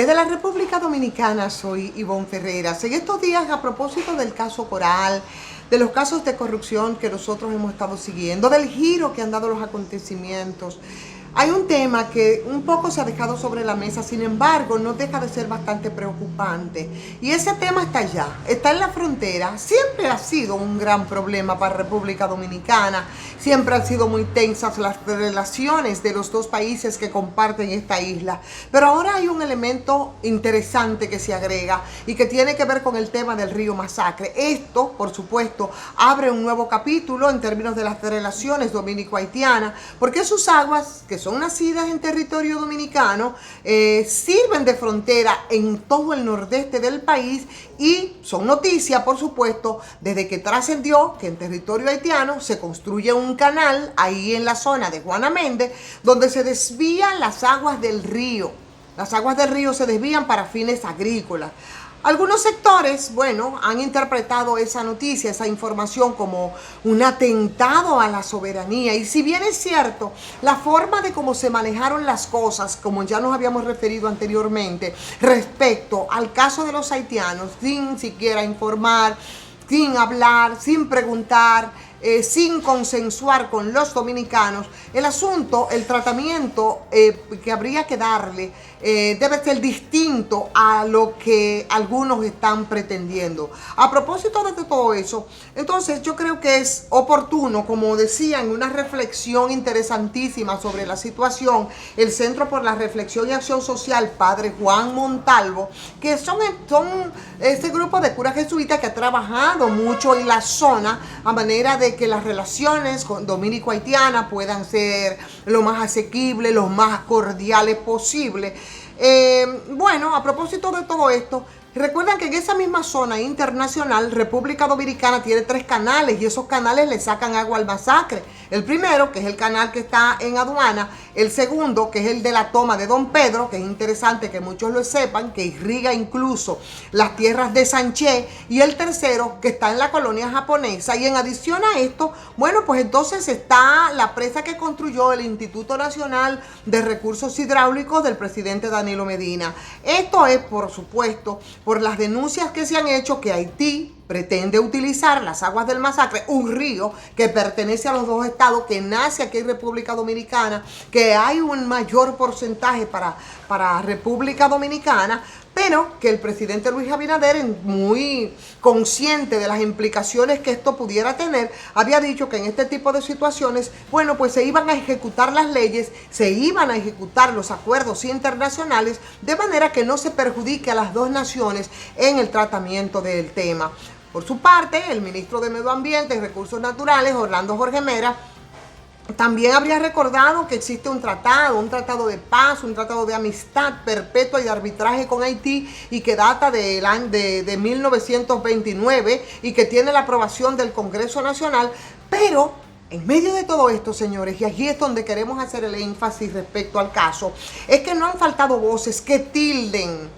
Desde la República Dominicana soy Ivonne Ferreras. En estos días, a propósito del caso Coral, de los casos de corrupción que nosotros hemos estado siguiendo, del giro que han dado los acontecimientos, hay un tema que un poco se ha dejado sobre la mesa, sin embargo, no deja de ser bastante preocupante. Y ese tema está allá, está en la frontera. Siempre ha sido un gran problema para República Dominicana. Siempre han sido muy tensas las relaciones de los dos países que comparten esta isla. Pero ahora hay un elemento interesante que se agrega y que tiene que ver con el tema del río Masacre. Esto, por supuesto, abre un nuevo capítulo en términos de las relaciones dominico-haitianas, porque sus aguas, que son nacidas en territorio dominicano, sirven de frontera en todo el nordeste del país y son noticia, por supuesto, desde que trascendió que en territorio haitiano se construye un canal ahí en la zona de Juana Méndez, donde se desvían las aguas del río. Las aguas del río se desvían para fines agrícolas. Algunos sectores, bueno, han interpretado esa noticia, esa información como un atentado a la soberanía. Y si bien es cierto, la forma de cómo se manejaron las cosas, como ya nos habíamos referido anteriormente, respecto al caso de los haitianos, sin siquiera informar, sin hablar, sin preguntar, sin consensuar con los dominicanos, el asunto, el tratamiento que habría que darle debe ser distinto a lo que algunos están pretendiendo. A propósito de todo eso, entonces yo creo que es oportuno, como decía, en una reflexión interesantísima sobre la situación, el Centro por la Reflexión y Acción Social, Padre Juan Montalvo, que son este grupo de curas jesuitas que ha trabajado mucho en la zona a manera de que las relaciones con dominico-haitianas puedan ser lo más asequibles, lo más cordiales posible. Bueno, a propósito de todo esto, recuerden que en esa misma zona internacional, República Dominicana tiene 3 canales y esos canales le sacan agua al Masacre. El primero, que es el canal que está en Aduana. El segundo, que es el de la toma de Don Pedro, que es interesante que muchos lo sepan, que irriga incluso las tierras de Sanché. Y el tercero, que está en la colonia japonesa. Y en adición a esto, bueno, pues entonces está la presa que construyó el Instituto Nacional de Recursos Hidráulicos del presidente Danilo Medina. Esto es, por supuesto, por las denuncias que se han hecho que Haití pretende utilizar las aguas del Masacre, un río que pertenece a los dos estados, que nace aquí en República Dominicana, que hay un mayor porcentaje para República Dominicana, pero que el presidente Luis Abinader, muy consciente de las implicaciones que esto pudiera tener, había dicho que en este tipo de situaciones, bueno, pues se iban a ejecutar las leyes, se iban a ejecutar los acuerdos internacionales, de manera que no se perjudique a las dos naciones en el tratamiento del tema. Por su parte, el ministro de Medio Ambiente y Recursos Naturales, Orlando Jorge Mera, también habría recordado que existe un tratado de paz, un tratado de amistad perpetua y de arbitraje con Haití y que data de 1929 y que tiene la aprobación del Congreso Nacional, pero en medio de todo esto, señores, y aquí es donde queremos hacer el énfasis respecto al caso, es que no han faltado voces que tilden,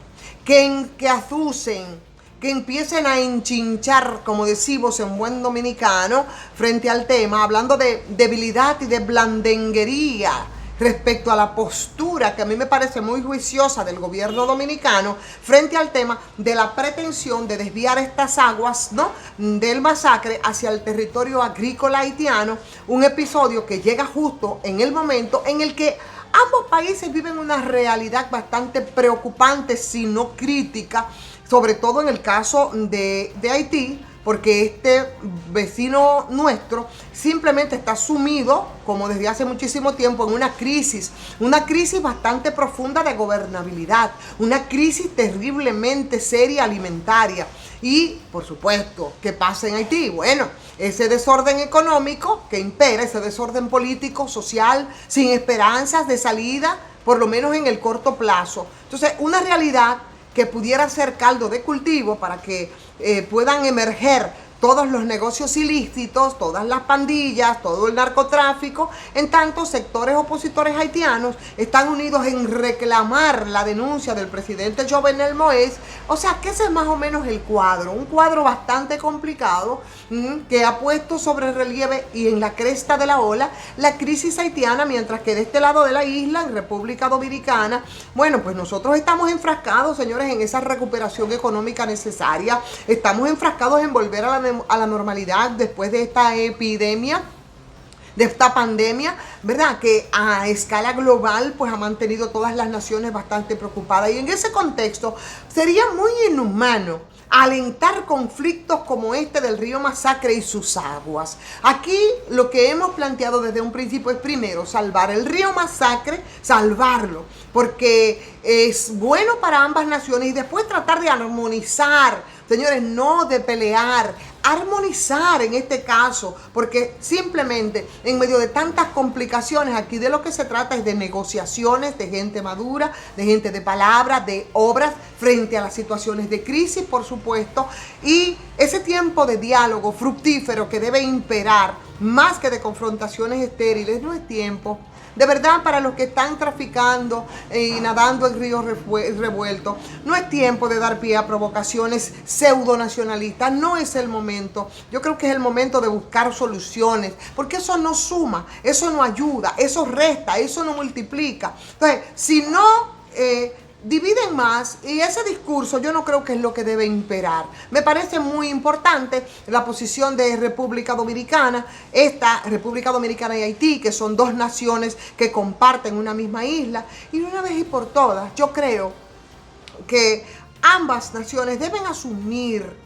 que azucen, que empiecen a enchinchar, como decimos en buen dominicano, frente al tema, hablando de debilidad y de blandenguería respecto a la postura que a mí me parece muy juiciosa del gobierno dominicano frente al tema de la pretensión de desviar estas aguas, ¿no?, del Masacre hacia el territorio agrícola haitiano, un episodio que llega justo en el momento en el que ambos países viven una realidad bastante preocupante, si no crítica, sobre todo en el caso de Haití, porque este vecino nuestro simplemente está sumido, como desde hace muchísimo tiempo, en una crisis bastante profunda de gobernabilidad, una crisis terriblemente seria alimentaria. Y, por supuesto, ¿qué pasa en Haití? Bueno, ese desorden económico que impera, ese desorden político, social, sin esperanzas de salida, por lo menos en el corto plazo. Entonces, una realidad que pudiera ser caldo de cultivo para que puedan emerger todos los negocios ilícitos, todas las pandillas, todo el narcotráfico. En tanto, sectores opositores haitianos están unidos en reclamar la denuncia del presidente Jovenel Moïse. O sea, que ese es más o menos el cuadro, un cuadro bastante complicado que ha puesto sobre relieve y en la cresta de la ola la crisis haitiana, mientras que de este lado de la isla, en República Dominicana, bueno, pues nosotros estamos enfrascados, señores, en esa recuperación económica necesaria. Estamos enfrascados en volver a la normalidad después de esta epidemia, de esta pandemia, ¿verdad? Que a escala global pues ha mantenido todas las naciones bastante preocupadas. Y en ese contexto sería muy inhumano alentar conflictos como este del río Masacre y sus aguas. Aquí lo que hemos planteado desde un principio es primero salvar el río Masacre, salvarlo, porque es bueno para ambas naciones, y después tratar de armonizar, señores, no de pelear, armonizar en este caso, porque simplemente en medio de tantas complicaciones, aquí de lo que se trata es de negociaciones, de gente madura, de gente de palabra, de obras frente a las situaciones de crisis, por supuesto, y ese tiempo de diálogo fructífero que debe imperar, más que de confrontaciones estériles. No es tiempo, de verdad, para los que están traficando y nadando en ríos revueltos. No es tiempo de dar pie a provocaciones pseudonacionalistas. No es el momento. Yo creo que es el momento de buscar soluciones, porque eso no suma, eso no ayuda, eso resta, eso no multiplica. Entonces, si no dividen más, y ese discurso yo no creo que es lo que debe imperar. Me parece muy importante la posición de República Dominicana, esta República Dominicana y Haití, que son dos naciones que comparten una misma isla, y de una vez y por todas, yo creo que ambas naciones deben asumir,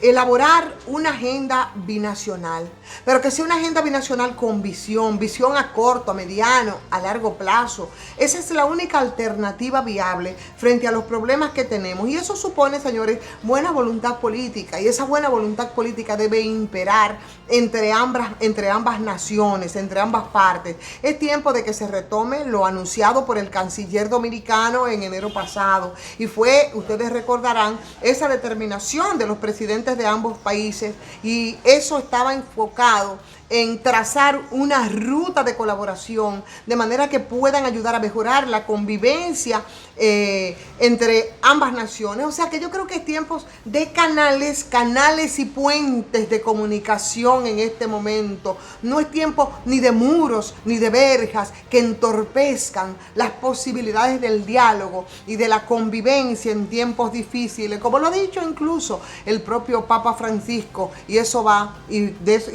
elaborar una agenda binacional, pero que sea una agenda binacional con visión a corto, a mediano, a largo plazo. Esa es la única alternativa viable frente a los problemas que tenemos, y eso supone, señores, buena voluntad política, y esa buena voluntad política debe imperar entre ambas naciones, entre ambas partes. Es tiempo de que se retome lo anunciado por el canciller dominicano en enero pasado, y fue, ustedes recordarán, esa determinación de los presidentes de ambos países, y eso estaba enfocado en trazar una ruta de colaboración de manera que puedan ayudar a mejorar la convivencia entre ambas naciones. O sea que yo creo que es tiempos de canales y puentes de comunicación en este momento. No es tiempo ni de muros ni de verjas que entorpezcan las posibilidades del diálogo y de la convivencia en tiempos difíciles, como lo ha dicho incluso el propio Papa Francisco, y eso va, y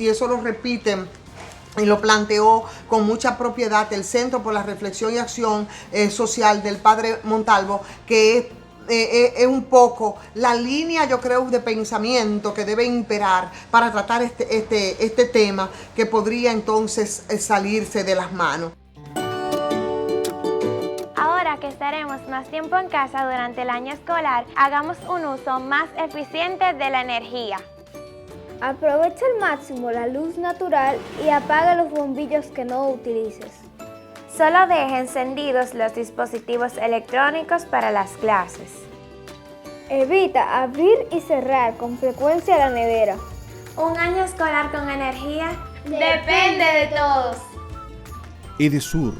eso lo repite y lo planteó con mucha propiedad el Centro por la Reflexión y Acción Social del Padre Montalvo, que es un poco la línea, yo creo, de pensamiento que debe imperar para tratar este tema, que podría entonces salirse de las manos. Ahora que estaremos más tiempo en casa durante el año escolar, hagamos un uso más eficiente de la energía. Aprovecha al máximo la luz natural y apaga los bombillos que no utilices. Solo deja encendidos los dispositivos electrónicos para las clases. Evita abrir y cerrar con frecuencia la nevera. Un año escolar con energía depende de todos. Edesur,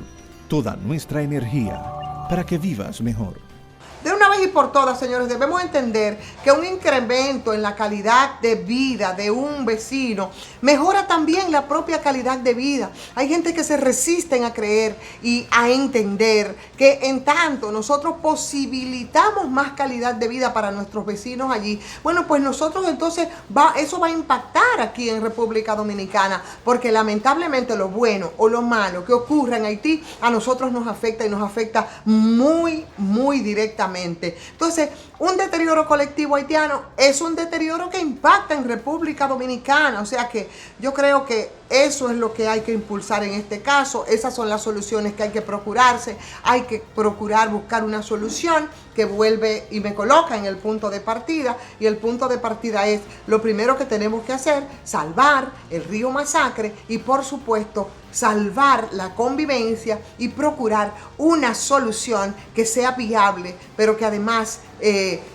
toda nuestra energía para que vivas mejor. De una vez y por todas, señores, debemos entender que un incremento en la calidad de vida de un vecino mejora también la propia calidad de vida. Hay gente que se resisten a creer y a entender que en tanto nosotros posibilitamos más calidad de vida para nuestros vecinos allí, bueno, pues nosotros entonces eso va a impactar aquí en República Dominicana, porque lamentablemente lo bueno o lo malo que ocurra en Haití a nosotros nos afecta, y nos afecta muy, muy directamente. Entonces, un deterioro colectivo haitiano es un deterioro que impacta en República Dominicana. O sea que yo creo que Eso es lo que hay que impulsar en este caso. Esas son las soluciones que hay que procurarse. Hay que procurar buscar una solución que vuelve y me coloca en el punto de partida. Y el punto de partida es lo primero que tenemos que hacer: salvar el río Masacre y, por supuesto, salvar la convivencia y procurar una solución que sea viable, pero que además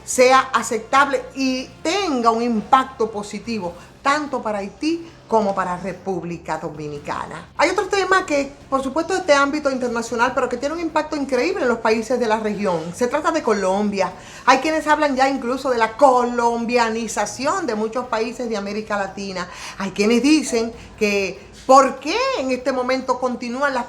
sea aceptable y tenga un impacto positivo tanto para Haití como para República Dominicana. Hay otro tema que, por supuesto, es de ámbito internacional, pero que tiene un impacto increíble en los países de la región. Se trata de Colombia. Hay quienes hablan ya incluso de la colombianización de muchos países de América Latina. Hay quienes dicen que ¿por qué en este momento continúan las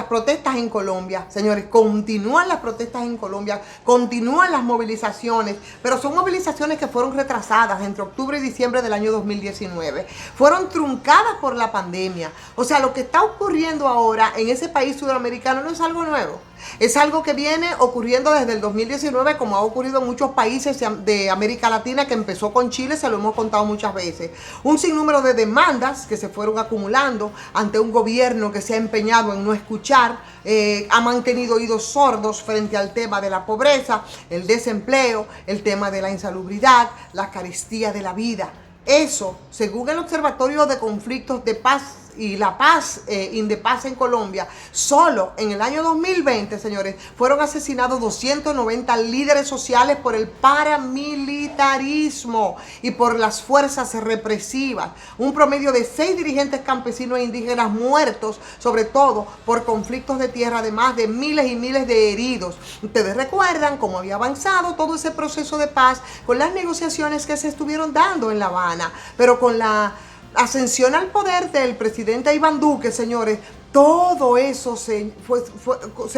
protestas en Colombia? Señores, continúan las protestas en Colombia, continúan las movilizaciones, pero son movilizaciones que fueron retrasadas entre octubre y diciembre del año 2019. Fueron truncadas por la pandemia. O sea, lo que está ocurriendo ahora en ese país sudamericano no es algo nuevo. Es algo que viene ocurriendo desde el 2019, como ha ocurrido en muchos países de América Latina, que empezó con Chile, se lo hemos contado muchas veces. Un sinnúmero de demandas que se fueron acumulando ante un gobierno que se ha empeñado en no escuchar, ha mantenido oídos sordos frente al tema de la pobreza, el desempleo, el tema de la insalubridad, la carestía de la vida. Eso, según el Observatorio de Conflictos de Paz y la Paz, Indepaz en Colombia, solo en el año 2020, señores, fueron asesinados 290 líderes sociales por el paramilitarismo y por las fuerzas represivas. Un promedio de 6 dirigentes campesinos e indígenas muertos, sobre todo por conflictos de tierra, además de miles y miles de heridos. Ustedes recuerdan cómo había avanzado todo ese proceso de paz con las negociaciones que se estuvieron dando en La Habana, pero con la ascensión al poder del presidente Iván Duque, señores, todo eso se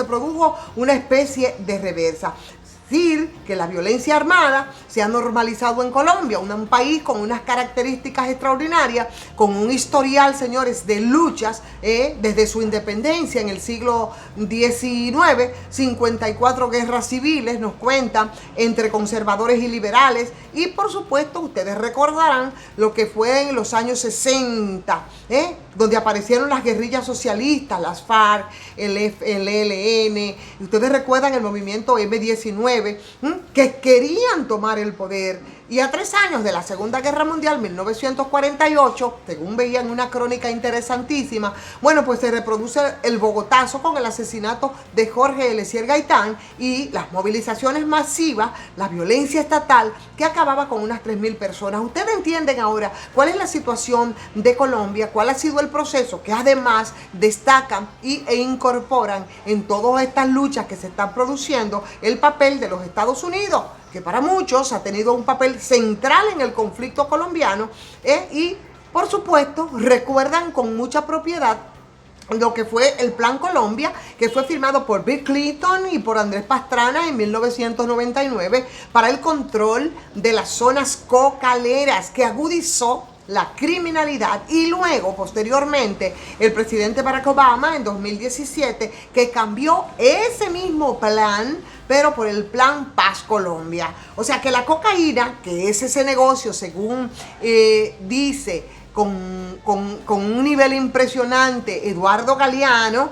produjo una especie de reversa. Decir que la violencia armada se ha normalizado en Colombia, un país con unas características extraordinarias, con un historial, señores, de luchas desde su independencia en el siglo XIX, 54 guerras civiles, nos cuentan, entre conservadores y liberales, y por supuesto ustedes recordarán lo que fue en los años 60, donde aparecieron las guerrillas socialistas, las FARC, el ELN, y ustedes recuerdan el movimiento M-19, que querían tomar el poder. Y a 3 años de la Segunda Guerra Mundial, 1948, según veía en una crónica interesantísima, bueno, pues se reproduce el Bogotazo con el asesinato de Jorge Eliezer Gaitán y las movilizaciones masivas, la violencia estatal que acababa con unas 3.000 personas. Ustedes entienden ahora cuál es la situación de Colombia, cuál ha sido el proceso, que además destacan e incorporan en todas estas luchas que se están produciendo el papel de los Estados Unidos, que para muchos ha tenido un papel central en el conflicto colombiano, y por supuesto recuerdan con mucha propiedad lo que fue el Plan Colombia, que fue firmado por Bill Clinton y por Andrés Pastrana en 1999 para el control de las zonas cocaleras, que agudizó la criminalidad, y luego, posteriormente, el presidente Barack Obama en 2017, que cambió ese mismo plan, pero por el Plan Paz Colombia. O sea que la cocaína, que es ese negocio, según dice, con un nivel impresionante Eduardo Galeano,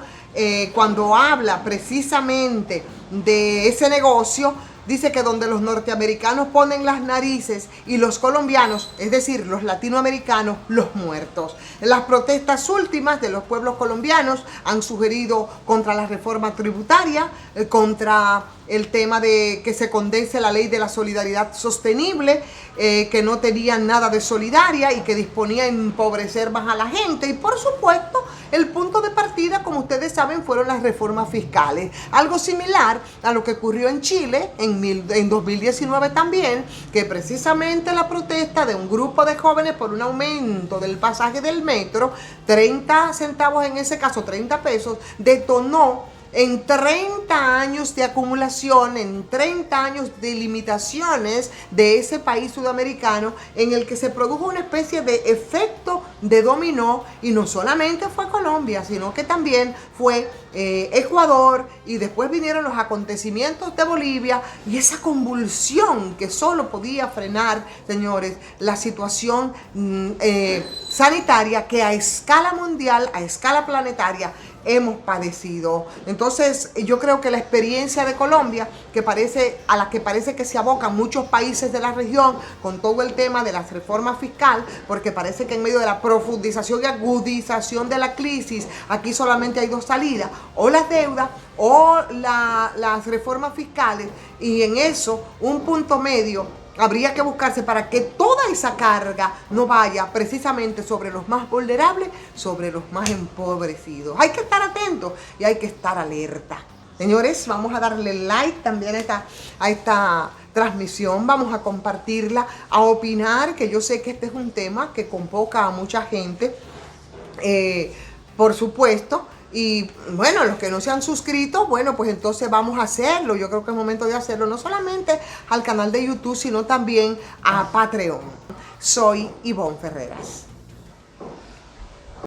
cuando habla precisamente de ese negocio, dice que donde los norteamericanos ponen las narices y los colombianos, es decir, los latinoamericanos, los muertos. Las protestas últimas de los pueblos colombianos han sugerido contra la reforma tributaria, contra el tema de que se condense la ley de la solidaridad sostenible, que no tenía nada de solidaria y que disponía a empobrecer más a la gente. Y por supuesto, el punto de partida, como ustedes saben, fueron las reformas fiscales. Algo similar a lo que ocurrió en Chile en 2019 también, que precisamente la protesta de un grupo de jóvenes por un aumento del pasaje del metro, 30 centavos en ese caso, 30 pesos, detonó en 30 años de acumulación, en 30 años de limitaciones de ese país sudamericano, en el que se produjo una especie de efecto de dominó, y no solamente fue Colombia, sino que también fue Ecuador, y después vinieron los acontecimientos de Bolivia y esa convulsión que solo podía frenar, señores, la situación sanitaria que a escala mundial, a escala planetaria, hemos padecido. Entonces, yo creo que la experiencia de Colombia, a la que parece que se abocan muchos países de la región con todo el tema de la reforma fiscal, porque parece que en medio de la profundización y agudización de la crisis, aquí solamente hay dos salidas, o las deudas o las reformas fiscales, y en eso un punto medio habría que buscarse para que toda esa carga no vaya precisamente sobre los más vulnerables, sobre los más empobrecidos. Hay que estar atentos y hay que estar alerta. Señores, vamos a darle like también a esta transmisión, vamos a compartirla, a opinar, que yo sé que este es un tema que convoca a mucha gente, por supuesto. Y bueno, los que no se han suscrito, bueno, pues entonces vamos a hacerlo. Yo creo que es momento de hacerlo, no solamente al canal de YouTube, sino también a Patreon. Soy Ivonne Ferreras.